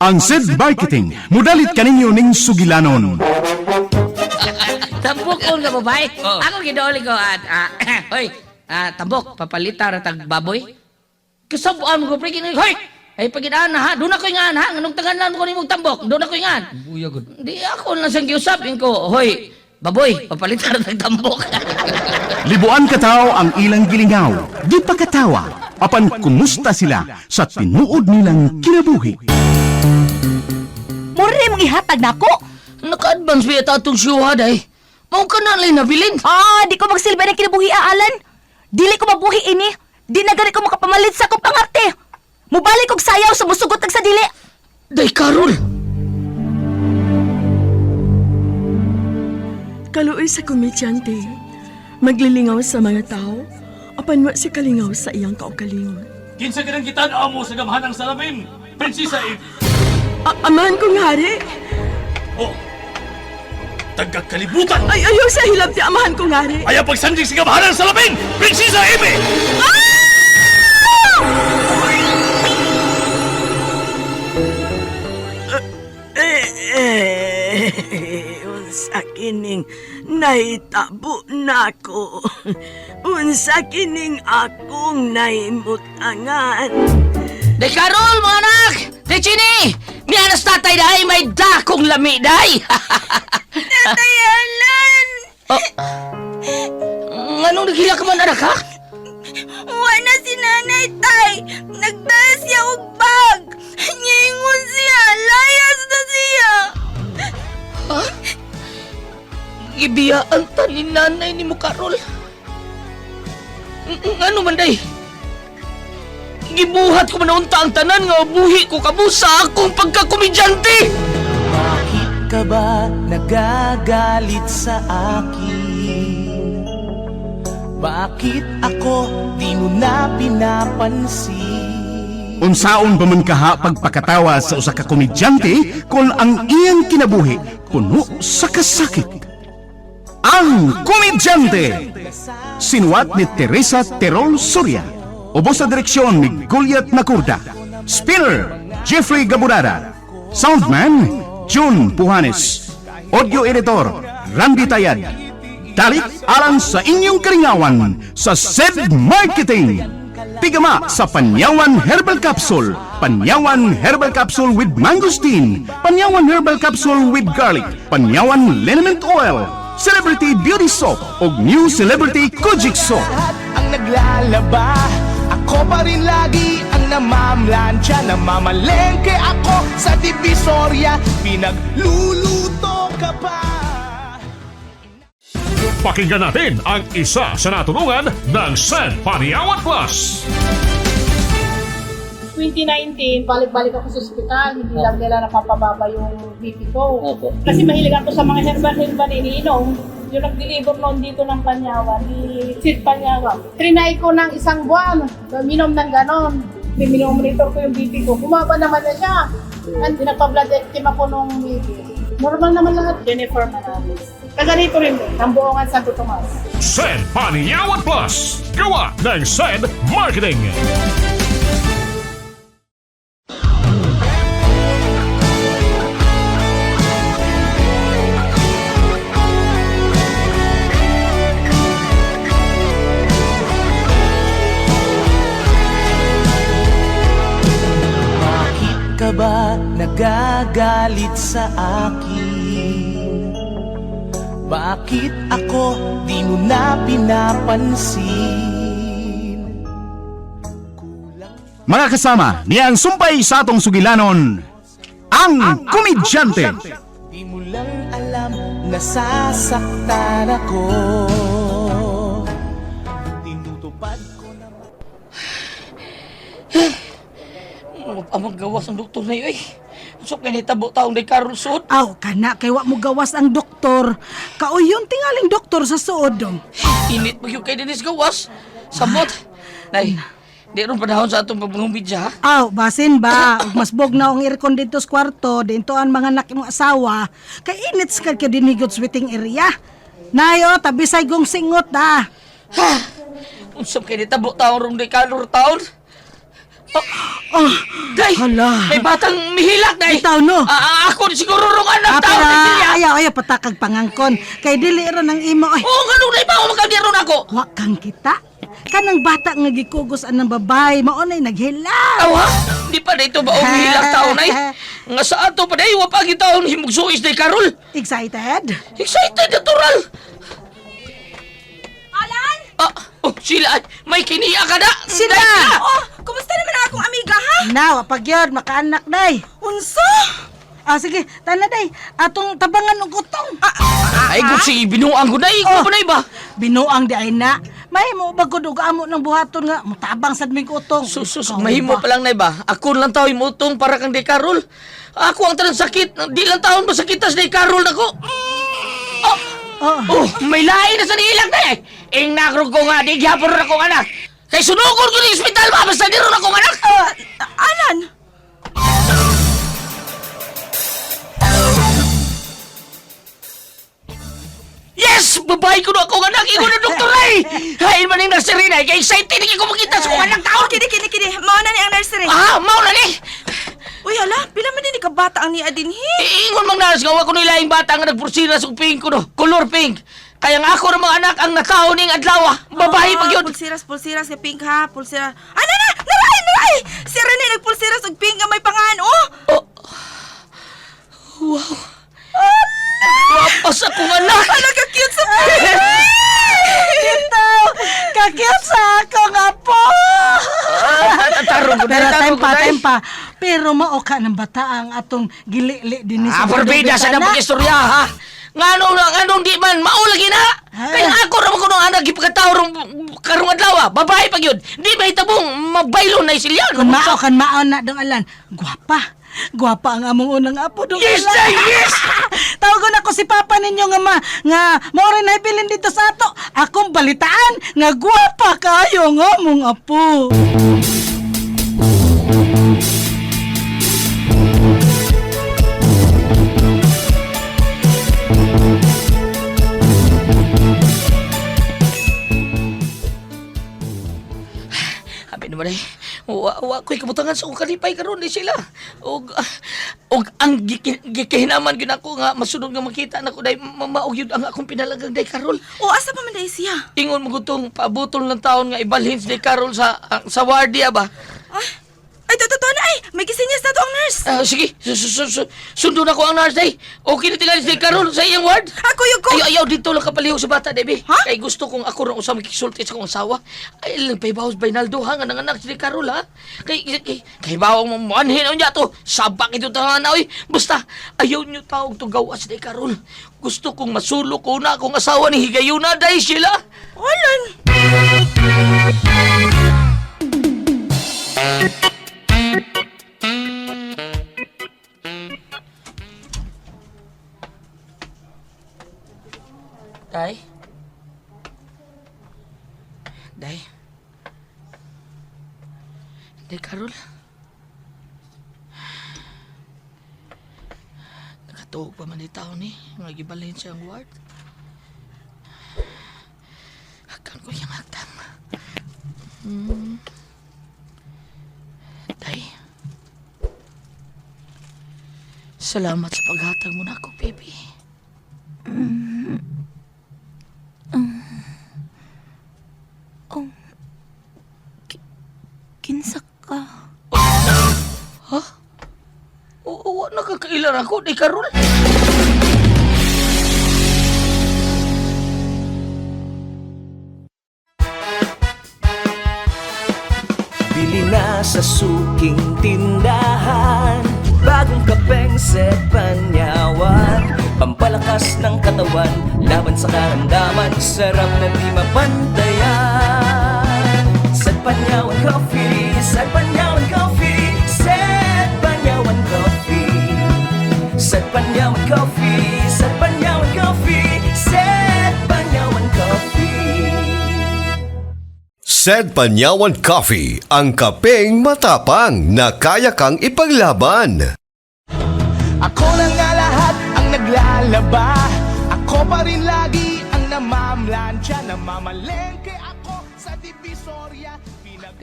Ang SED Marketing, mudalit kaninyo ning sugilanon. Tambok ko nga babae. Oo. Ako gidauli ko at hoy, tambok papalita ra tag baboy. Kasabuan mo ko pre kini hoy. Ay pagidaan na ha, doon ako ingan ha, nganong tanganan ko nimong tambok, doon ako ingan. Buya gud. Di ako lang sang giusapin ko, hoy, baboy, papalita ra tag tambok. Libuan katao ang ilang gilingaw, di pa katawa, apan kumusta sila sa tinuod nilang kinabuhi. Mura mong ihatag na ako. Naka-advance ba ito itong syuha day? Mao ka na lang nabilin. Di ko magsilbi ng kinabuhi, Alan. Dili ko mabuhi ini. Di na gani ko makapamalit sa akong pangarte. Mubalik kog sayaw sa musugot sa dili. Day Carol. Kaluoy sa komedyante, maglilingaw sa mga tao, apan wa si kalingaw sa iyang kaugalingon. Kinsa ganang gitan-aw mo sa gamhanang salamin, Prinsesa Eve. Amahan kong hari, Oh, tagakalibutan! ay ayaw sa hilab ti amahan kong hari. Ayaw pagsandig sa gamhanang salamin, Prinsesa Eve! Unsa kining naitabo nako. Unsa kining akong naimutangan. Day Carol, mga anak! Day Chini! Miyanas tatay dahi, may dakong lami dahi! Tatay Alan! Anong naghila ka man, anak, ha? Wala si nanay, tay. Nagdala siya og bag. Nyingon siya. Layas na siya. Ha? Gibiyaan ta ni nanay ni mo, Carol. Ano man, day? Gibuhat ko manaunta ang tanan nga buhi ko kabusa akong pagkakomedyante! Bakit ka ba nagagalit sa akin? Bakit ako di mo na pinapansin? Unsaon ba man kaha pagpakatawa sa usa ka komedyante kung ang iyang kinabuhi puno sa kasakit? Ang Komedyante! Sinuwat ni Teresa Terol Soria. Ubos sa direksyon ni Goliath Macurda. Spinner, Jeffrey Gaburada. Soundman, June Puhanes. Audio editor, Randy Tayad. Dalit alang sa inyong karingawan sa SED Marketing. Pigama sa Panyawan Herbal Capsule. Panyawan Herbal Capsule with Mangosteen. Panyawan Herbal Capsule with Garlic. Panyawan Liniment Oil. Celebrity Beauty Soap o New Celebrity Kojic Soap. Lahat ang naglalaba, ako pa rin lagi ang namamlansya. Namamalengke ako sa Divisoria, pinagluluto ka pa. Pakinggan natin ang isa sa natulungan ng SED Panyawan Plus. 2019, balik-balik ako sa ospital, hindi lang nila napapababa yung BP ko. Opo. Kasi mahilig ako sa mga herbal-herbal iniinom. Yung nag-deliver noon dito ng Panyawan, ni Sid Panyawan. Trinay ko ng isang buwan, minom ng ganon. Minomonitor ko yung BP ko. Bumaba naman na siya. And pinagpa-blood team ako nung BP. Normal naman lahat. Jennifer Manalis. Kaganito rin din, ang buongan Santo Tomas. SED Panyawan Plus. Gawa ng SED Marketing. Ka ba nagagalit sa akin? Bakit ako di mo na pinapansin? Mga kasama, niyang sumpay sa atong sugilanon, ang Komedyante. Di mo lang alam, nasasaktan ako. Tinutupad ko naman. Amang gawas ang doktor na yun, eh. So, kinitabo taong day Carol suot. Aw, kana kay wa mo gawas ang doktor. Kauyon tingaling doktor sa suod dong. Init mo yung kay Dennis gawas. Samot. Nay, di ron panahon sa atong pagmumidya, ha? Aw, basin ba? Ug mas bugnaw ang aircon dito sa kwarto, dinto ang mga anak mong asawa. Kay init sa kay dinigot sa waiting area. Nayo, tabisay gong singot da. Unsap kay nitabo taong rong day Carol taon. Day! Hala. May batang mihilak, day! Bitaw, no? Ako siguro rong anak tao, Pero day siya! ayaw patakag pangangkon. Kay dili ra ng imo ay. Oo, ganun, day ba ako magkagiron ako? Wa kang kita. Kanang bata nga gikugos anang babae mao nay naghilaw. Aw, ha? Di pa dito ba umihilak taon ay? Nga sa ato pa day, wapagi taon himugsuis day Karol. Excited? Excited, natural! Alan? Sila, may kiniya ka na! Sila! Day, Oh, kumusta naman ang akong amiga, ha? Now, pag yun, makaanak day. Unsa? Sige, tana day. Atong tabangan ng kutong. Ay, kung si binuang ko na, ikaw ba na iba? Binuang di ay na. May mo bagod og amo ng buhaton nga mutabang sad mig utong. Sus, mahimo pa lang na iba. Ako lang tao imutong para kang day Karol. Ako ang tanang sakit. Di lang taon masakitas day Karol na ko. May lain na sa nilang na eh. Ing nakrog ko nga, di gyapon na kong anak. Kay sunugod ko ng ospital ba, basta di ron akong anak. Alan? Yes! Babae ko na akong anak, ikaw na doktor ay! Hain man yung nursery na, kay excited hindi ko makita sa akong anak taon. Kini. Mao na ni ang nursery. Mau na ni! Uy, hala, pila man din ka bata ang ni Adinhi. Ingon mang naras, gawa ko nila yung bata nga nagpursira sa pink ko no, color pink. Kaya nga ako ng mga anak ang natao ning adlaw, babae pag yun. Pulsiras sa pink ha, pulsira. Ay, naray! Si Rene nagpulsiras og pink nga may pangalan, oh! Wow! Wapas akong anak! Hala, ka-cute sa pink! Dito, kakyat sa ako nga po. Tarong ko Pero tarong ko, day. tempa. Pero mao ka ng bata ang atong gili-li din Forbida sa napag istorya ha! Nganong di man, maulagi na! Kaya ako raman ko nung anak, ipagkatao karong adlaw, babae pag yun. Di ba itabong mabaylo na isilyan? Kung mao kan mao na dong alan. Gwapa ang among unang apo dong Yes, alan. day, yes! Tawagon ako si papa ninyo nga mao rin naibilin dito sa ato. Akong balitaan nga gwapa kayo nga among apo. Habi naman eh. Wa ko'y kabutangan sa akong kalipay karon ni sila. Og ang gikahinaman gyud ako nga masunod nga makita nako day maog yun ang akong pinalagang day Karol. O, asa pa man dahil siya? Ingon mo gutong paabutol ng taon nga ibalhin si day Karol sa wardiya ba? Ay, totoo na ay! May gisinyas na to ang nurse! Sige, sundo na ko ang nurse day. Okay na tingali si day Karol sa iyang ward. Ako yung ko! Ayaw dito lang kapaliho sa bata, Debbie. Ha? Kay gusto kong ako rin usang makisulti sa kong asawa. Ay, lang paibawas Bainaldo, ha? Nga nanganak si Karol, ha? Kay bawang mamanhin ang niya to. Sabak ito tangan na, oy. Basta, ayaw niyo tawag to gawa si Karol. Gusto kong masulo ko na akong asawa ni Higayuna, dahil sila. Alan! Day? Day, Karol? Nakatuog pa man ni tao ni, nga gibalhin siya ang ward. Hakan ko yung hagtang. Day? Salamat sa paghatag mo na ako, baby. Kinsa ka? Ha? Oo, nakakailan ako, di Karol. Bili na sa suking tindahan, bagong kapeng Set Panyawan. Pampalakas ng katawan, laban sa karamdaman, sarap na di mapantayan. Set Panyawan Coffee, Set Panyawan Coffee, Set Panyawan Coffee, Set Panyawan Coffee, Set Panyawan Coffee, Set Panyawan Coffee. Set Panyawan Coffee, ang kapeng matapang na kaya kang ipaglaban. Ako na nga lahat ang naglalaba, ako pa rin lagi ang namamlansya, namamalengke ako sa Divisoria.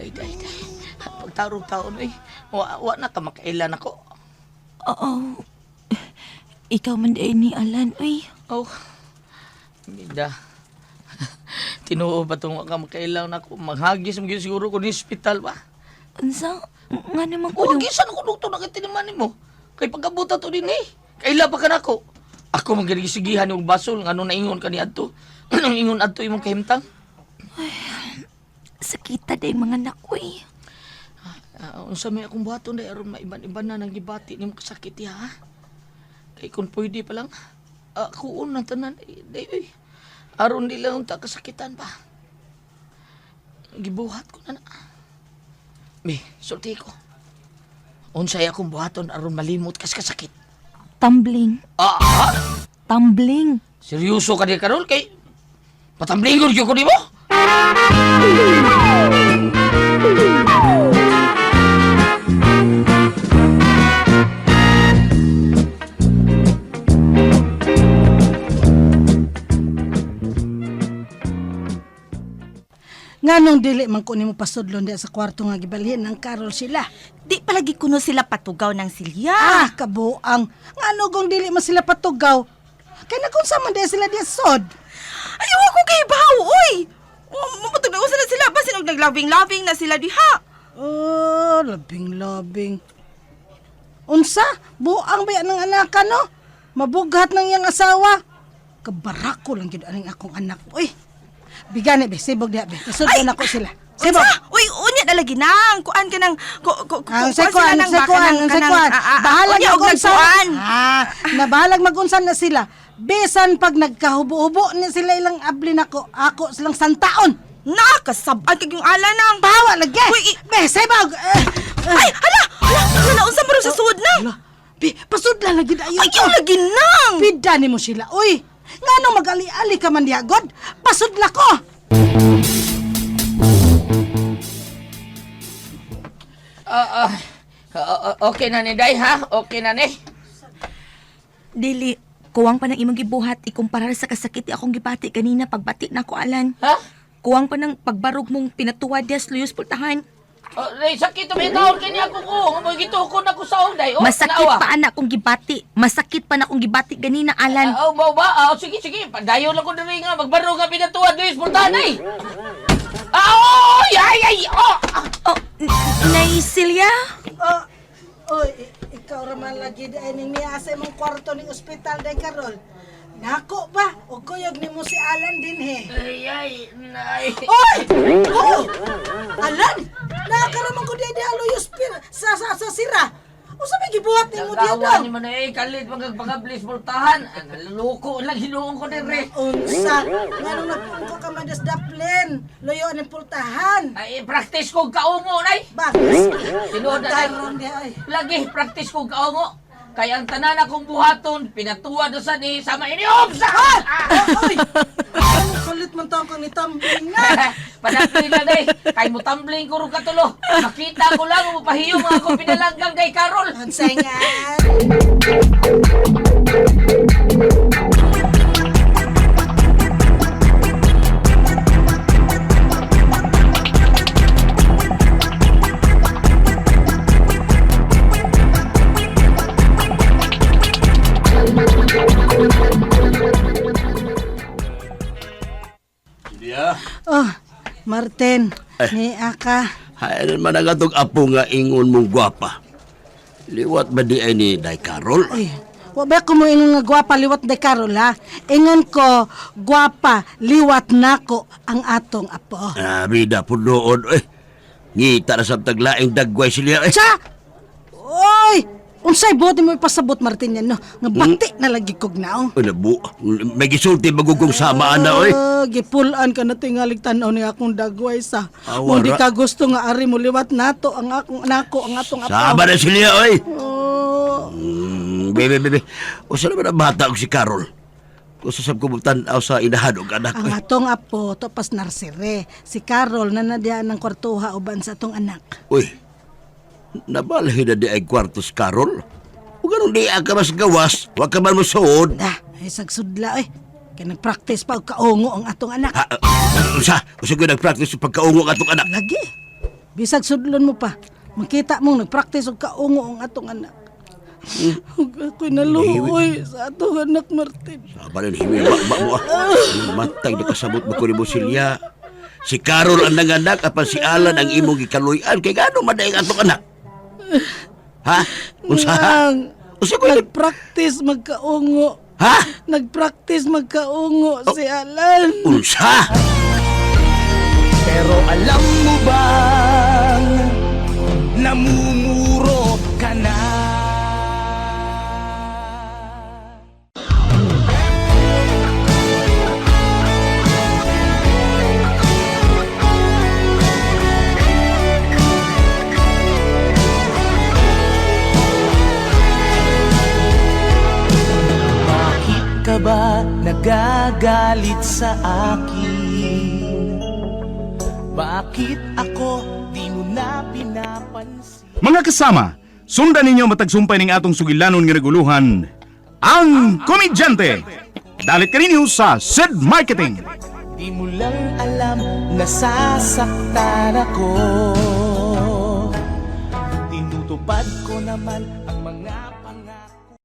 Day. Pag pagtarong taon eh. Wa na ka makailan ako. Oo. Ikaw man day ni Alan, uy. Oh, Mida. Tinuo ba itong ka makailan ako? Maghagis mo siguro ko ni hospital ba? Unsa? Nga naman O, ko. gisan ako doktor na kitinimanin mo. Kay pagkabuta to din eh. Kaila pa ka na ako. Ako magigisigihan yung basol. Ano na ingon ka ni Adto? Anong ingon Adto imong kahimtang? Sakita day mga anak, uy. Unsa may akong buhaton day aron maiban-iban na nang gibati nimo kasakit ya. Kay kung pwede pa lang. Ako unang tanan day uy. Aron di lang ta kasakitan pa. Gibuhat ko na. Be, sulti ko. Unsay akong buhaton aron malimot kas kasakit. Tumbling. Tumbling. Seryoso ka di Karol kay patambling ko di mo? Nganong dili man ko nimo pasudlon diya sa kwarto nga gibalhin ng Carol sila. Di palagi kuno sila patugaw ng silya. Kabuang. Ngano gong dili man sila patugaw? Kay nakunsa man diya sila diya sod. Ayaw ako kay bahaw, oy! Mapatugnaw sila pa sinog naglabing-labing na sila diha. Oh, labing-labing. Unsa? Buang ba yan ng anak no? Mabughat ng iyang asawa. Kabarako lang yun aning akong anak. Uy, bigani be, sibog diha be. Kasudon ako sila. Sibog. Uy, unya na lagi nang. Kuan ka nang... Ang sekuan. Bahalag mag-unsan. Nabahalag mag-unsan na sila. Besan pag nagkahubo-hubo ni sila ilang abli nako, ako silang santaon. Nakasabag kag yung ala nang. Bawa lagi. Uy, be, sibog. Ay, hala! Naunsa mo rin sa suod nang. Be, pasudlan lagi na yun. Ayaw lagi nang. Pida ni mo sila. Uy, ngano mag-ali-ali ka man diha, God? Pasudla ko. Okay na ni Day ha? Okay na ni? Dili, kuwang pa ng imong gibuhat ikumpara sa kasakit akong gibati kanina pagbati na ko, Alan. Ha? Kuwang pa ng pagbarog mong pinatuwad diya sa luyos pultahan. Day, sakit may taon kanya ako ko. May gitukon ako sa unday. Masakit pa anak kong gibati. Masakit pa na kong gibati ganina, Alan. Ba? Sige. Padayo lang ko na rin nga. Magbaro nga pinatuwad Luis Portanay. Ay! Oh, Nay Silya? Ikaw raman lagi dahil niya sa imong kwarto ng ospital day Carol. Nako ba? O kuyog ni mo si Alan din he. Ay, nay. Oy! Oh! Alan! Nakakaraman ko diya luyos sa sira. O sabi gibuhat ni mo diya Nagawa daw. niyo man kalit pagkablis Portahan. Loko lang hinuong ko din re. Unsa? Nganong nagpungko ka madas daplen. Loyo ang pultahan. Ay, practice ko kaungo, nay. Bakit? Tinuod na, nay. Lagi, practice ko kaungo. Kaya ang tanan akong buhaton, pinatuwa doon sa ni sama iniom sa Oy! Ano kalit man taong kang nitambling na? Panatli na day, kay mo tumbling ko rin katulo. Makita ko lang, mapahiyong mga akong pinalanggang kay Carol. Unsay nga? Oh, Martin, ni Aka. Hayran man ang atong apo nga ingon mong gwapa. Liwat ba di ay ni Day Carol? Ay, wabay ko mo inong nga gwapa liwat de Carol ha. Ingon ko, gwapa liwat nako ang atong apo. Bida po doon. Ngita na sa taglaing dagway sila. Cha! Oy! Unsay buti mo ipasabot Martin yan no? Nga bati na lagi kog naong. Nabu, may gisulti magugong samaan na oy. Gipulan ka na tingalig tanaw ni akong dagway sa. Awara. Kung di ka gusto nga ari mo liwat nato ang akong nako ang atong apo. Sama na sila oy. Oh. Bebe. O saan naman ang bata og si Carol? Kung sasab ko magtanaw sa inahadog anak Ang atong apo topas narsire. Si Carol na nadiyaan ng kwartuha uban sa atong anak. Uy, nabalahin na di ay kwartos Carol? O ganun di ka mas gawas, wag ka man mo suod. Ay sagsudla eh. Kaya nag-practice pa og kaungo ang atong anak. Usa ko nag-practice sa pagkaungo ng atong anak. Lagi. Bisag sudlon mo pa. Makita mong nagpractice og kaungo ang atong anak. Ug ako'y naluoy sa atong anak, Martin. Sabarin, himi, ba mo matay na kasabot mo ko ni Silya. Si Carol ang nanganak, apan si Alan ang imong gikaluyan. Kay gano'ng madaing atong anak? Ha? Unsa ha? Unsa ko Nagpractice magkaungo. Ha? Nagpractice magkaungo si Alan. Unsa? Pero alam mo bang namumuro ka na? Bakit ka ba nagagalit sa akin? Bakit ako di mo na pinapansin? Mga kasama, sundan ninyo matagsumpay ning atong sugilanon nga reguluhan, ang Komedyante. Dalit ka ninyo sa SED Marketing. Di mo lang alam, nasasaktan ako. Tinutupad ko naman ang mga pangako.